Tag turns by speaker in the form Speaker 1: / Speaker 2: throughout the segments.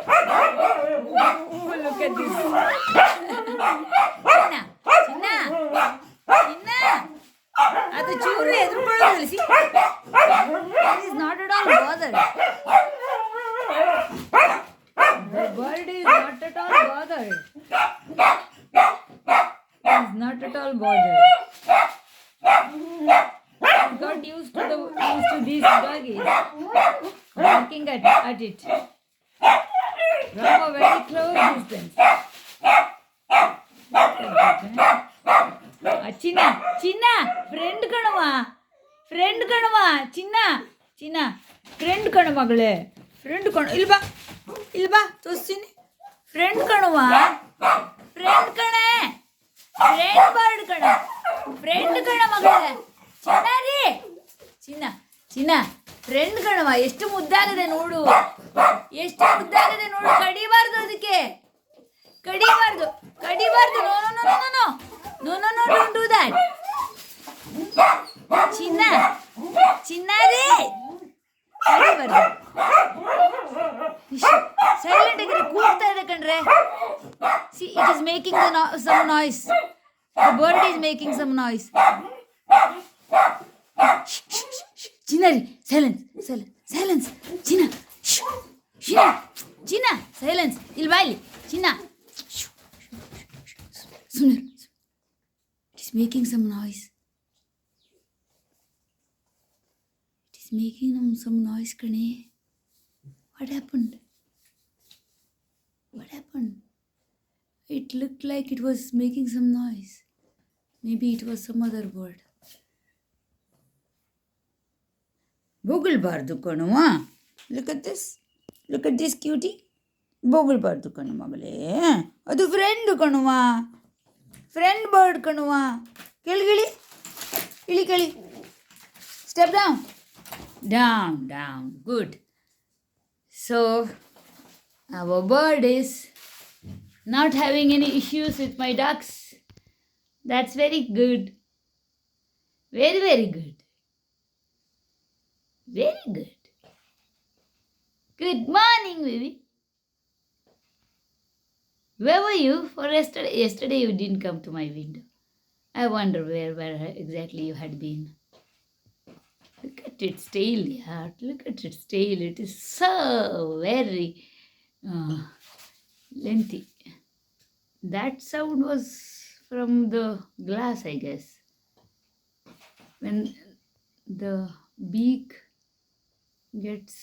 Speaker 1: Oh, look at this. Chinna, Chinna, Chinna. ಅದು ಚೂರು ಎದುರುಕೊಳ್ಳೋದಿಲ್ಲ. See, he is not at all bothered. The bird is not at all bothered. He is not at all bothered. He got used to these doggies barking at it from a very close distance. ಚಿನ್ನ ಚಿನ್ನ friend ಕಣವ ಚಿನ್ನ ಚಿನ್ನ friend ಕಣ ಮಗಳೇ friend ಕಣ ಇಲ್ಬಾ ತೋರಿಸ್ತೀನಿ friend ಕಣವ ಫ್ರೆಂಡ್ ಕಣೆ ಫ್ರೆಂಡ್ ಬರ್ಡ್ ಫ್ರೆಂಡ್ ಕಣ ಮಗಳೇ ಚಿನ್ನ ರೀ ಚಿನ್ನ ಚಿನ್ನ ಫ್ರೆಂಡ್ ಕಣವ ಎಷ್ಟು ಮುದ್ದಾಗದೆ ನೋಡು ಕಡಿಬಾರ್ದು ಅದಕ್ಕೆ ಕಡಿಬಾರ್ದು no no no no no no no no don't do that ಚಿನ್ನ ರೀ ಕಡಿಬಾರ್ದು ಸೈಲೆಂಟ್ ಆಗಿರಿ ಕೂಗ್ತಾ ಇದೆ ಕಣ್ರೆ see it is making some noise the bird is making some noise ಚಿನ್ನ ರೀ ಸೈಲೆನ್ಸ್ ಚಿನ್ನ ಸೈಲೆನ್ಸ್ ಇಲ್ಲಿ ಬಾ ಇಲ್ಲಿ ಚಿನ್ನ ಸುಮ್ಮನೆ it is making some noise ಕಣೆ what happened it looked like it was making some noise. Maybe it was some other bird. ಬೊಗಳ್ಬಾರ್ದು ಕಣುವ look at this cutie ಬೊಗಳ್ಬಾರ್ದು ಕಣು ಮಗಳೇ ಅದು ಫ್ರೆಂಡ್ ಕಣುವ ಫ್ರೆಂಡ್ ಬರ್ಡ್ ಕಣುವ ಕೆಳಗಿಳಿ ಇಳಿ step down good. So our bird is not having any issues with my ducks. That's very good. Very, very good. Very good. Good morning, baby. Where were you for yesterday? Yesterday you didn't come to my window. I wonder where exactly you had been. Look at its tail, yeah. Look at its tail. It is so very lengthy. That sound was from the glass, I guess. When the beak gets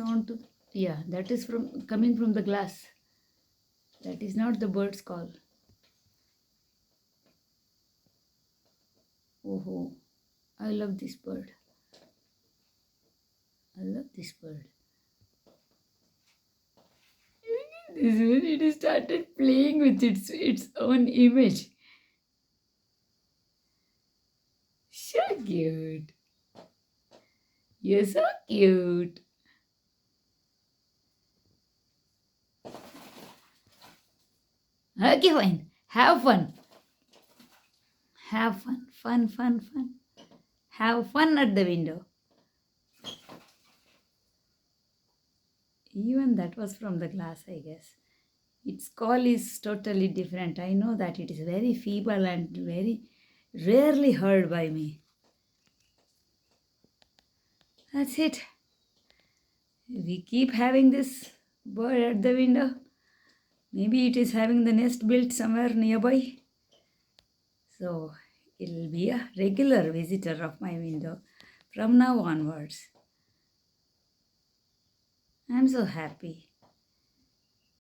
Speaker 1: onto, yeah, that is coming from the glass. That is not the bird's call. Oh, I love this bird. It started playing with its own image. So cute. You're so cute. Okay, fine. Have fun. Fun. Have fun at the window. Even that was from the glass, I guess. Its call is totally different. I know that it is very feeble and very rarely heard by me. That's it. We keep having this bird at the window. Maybe it is having the nest built somewhere nearby. So it will be a regular visitor of my window from now onwards. I'm so happy.